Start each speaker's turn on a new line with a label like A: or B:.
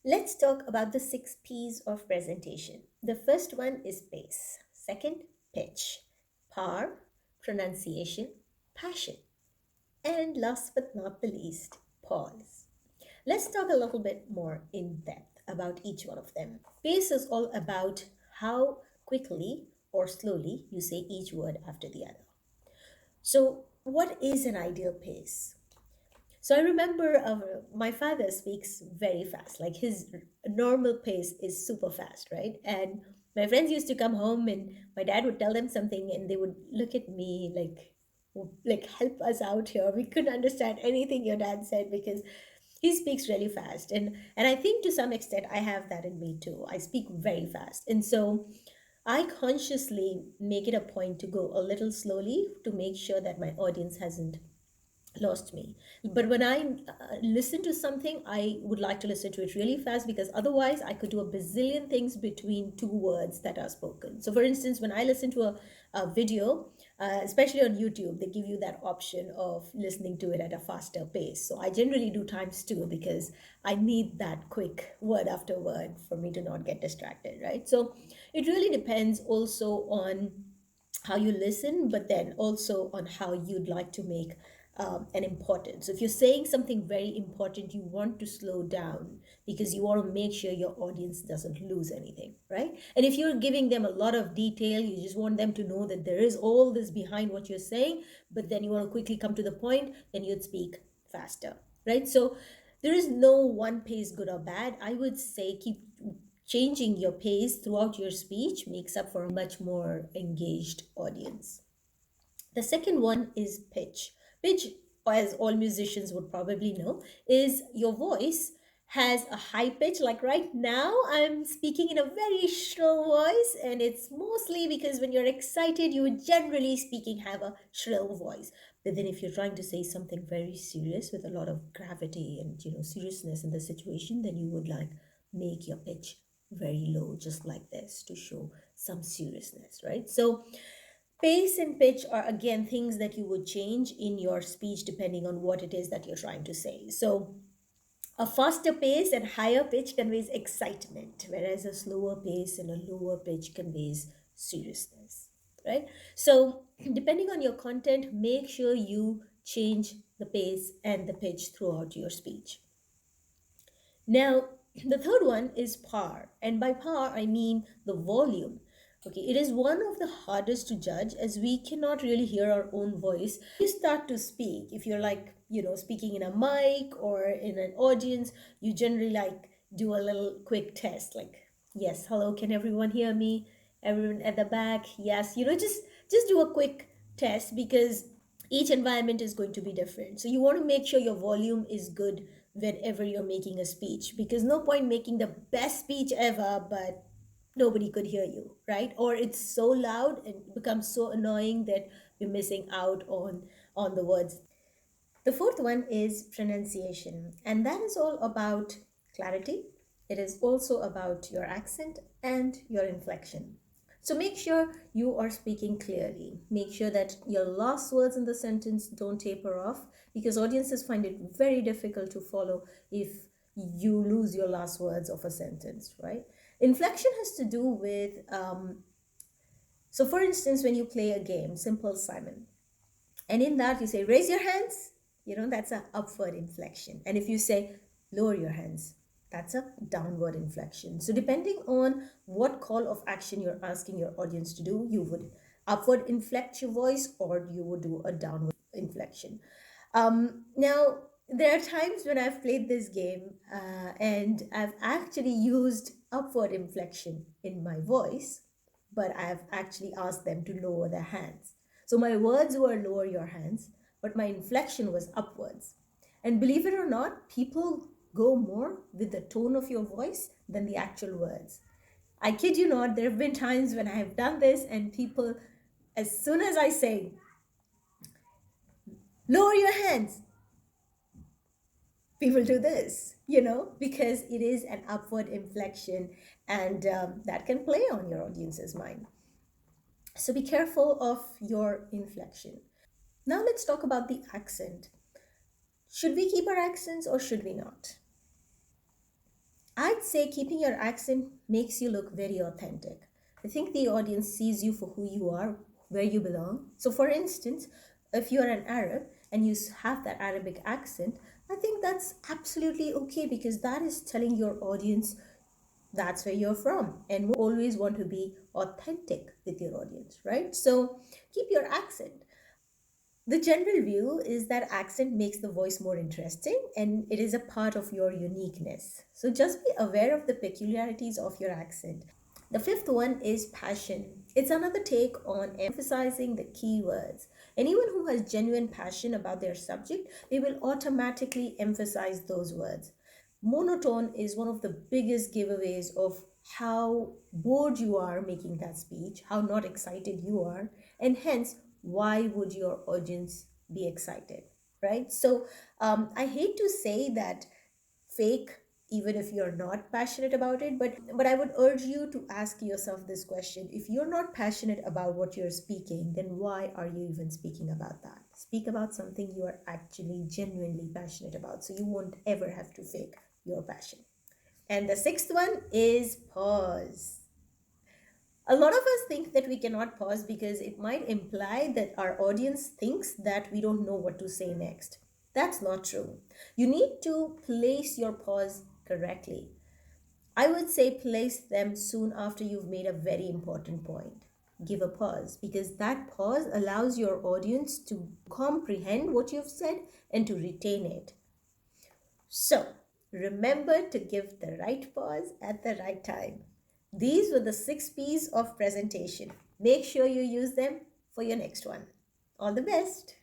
A: Let's talk about the 6 P's of presentation. The first one is pace, second, pitch, power, pronunciation, passion, and last but not the least, pause. Let's talk a little bit more in depth about each one of them. Pace is all about how quickly or slowly you say each word after the other. So, what is an ideal pace? So I remember my father speaks very fast. Like his normal pace is super fast, right? And my friends used to come home and my dad would tell them something and they would look at me like help us out here. We couldn't understand anything your dad said because he speaks really fast. And I think to some extent I have that in me too. I speak very fast. And so I consciously make it a point to go a little slowly to make sure that my audience hasn't lost me. But when I listen to something, I would like to listen to it really fast because otherwise I could do a bazillion things between two words that are spoken. So, for instance, when I listen to a video, especially on YouTube, they give you that option of listening to it at a faster pace. So, I generally do times two because I need that quick word after word for me to not get distracted, right? So, it really depends also on how you listen, but then also on how you'd like to make an importance. So if you're saying something very important, you want to slow down because you want to make sure your audience doesn't lose anything, right? And if you're giving them a lot of detail, you just want them to know that there is all this behind what you're saying, but then you want to quickly come to the point, then you'd speak faster, right? So there is no one pace good or bad. I would say keep changing your pace throughout your speech makes up for a much more engaged audience. The second one is pitch. Pitch, as all musicians would probably know, is your voice has a high pitch. Like right now, I'm speaking in a very shrill voice, and it's mostly because when you're excited, you would generally speaking have a shrill voice. But then if you're trying to say something very serious with a lot of gravity and seriousness in the situation, then you would like make your pitch very low, just like this, to show some seriousness, right? So pace and pitch are again things that you would change in your speech depending on what it is that you're trying to say. So, a faster pace and higher pitch conveys excitement, whereas a slower pace and a lower pitch conveys seriousness, right? So, depending on your content, make sure you change the pace and the pitch throughout your speech. Now, the third one is power. And by power, I mean the volume. Okay, it is one of the hardest to judge as we cannot really hear our own voice. You start to speak, if you're like, speaking in a mic or in an audience, you generally like do a little quick test like, yes, hello, can everyone hear me? Everyone at the back, yes, just do a quick test because each environment is going to be different. So you want to make sure your volume is good whenever you're making a speech because no point making the best speech ever but nobody could hear you, right? Or it's so loud and becomes so annoying that you're missing out on the words. The fourth one is pronunciation, and that is all about clarity. It is also about your accent and your inflection. So make sure you are speaking clearly. Make sure that your last words in the sentence don't taper off because audiences find it very difficult to follow if you lose your last words of a sentence, right? Inflection has to do with, so for instance, when you play a game, Simple Simon, and in that you say, raise your hands, that's an upward inflection. And if you say, lower your hands, that's a downward inflection. So depending on what call of action you're asking your audience to do, you would upward inflect your voice or you would do a downward inflection. Now, there are times when I've played this game and I've actually used upward inflection in my voice, but I've actually asked them to lower their hands. So my words were lower your hands, but my inflection was upwards. And believe it or not, people go more with the tone of your voice than the actual words. I kid you not, there have been times when I have done this and people, as soon as I say, lower your hands, people do this, because it is an upward inflection and that can play on your audience's mind. So be careful of your inflection. Now let's talk about the accent. Should we keep our accents or should we not? I I'd say keeping your accent makes you look very authentic. I think the audience sees you for who you are, where you belong. So, for instance, if you're an Arab and have that Arabic accent, I think that's absolutely okay because that is telling your audience that's where you're from. And always want to be authentic with your audience, right? So, keep your accent. The general view is that accent makes the voice more interesting and it is a part of your uniqueness. So just be aware of the peculiarities of your accent. The fifth one is passion. It's another take on emphasizing the key words. Anyone who has genuine passion about their subject, they will automatically emphasize those words. Monotone is one of the biggest giveaways of how bored you are making that speech, how not excited you are, and hence why would your audience be excited, right? So I hate to say that fake even if you're not passionate about it, but I would urge you to ask yourself this question: if you're not passionate about what you're speaking, then why are you even speaking about that? Speak about something you are actually genuinely passionate about, so you won't ever have to fake your passion. And the sixth one is pause. A lot of us think that we cannot pause because it might imply that our audience thinks that we don't know what to say next. That's not true. You need to place your pause correctly. I would say place them soon after you've made a very important point. Give a pause because that pause allows your audience to comprehend what you've said and to retain it. So, remember to give the right pause at the right time. These were the 6 P's of presentation. Make sure you use them for your next one. All the best.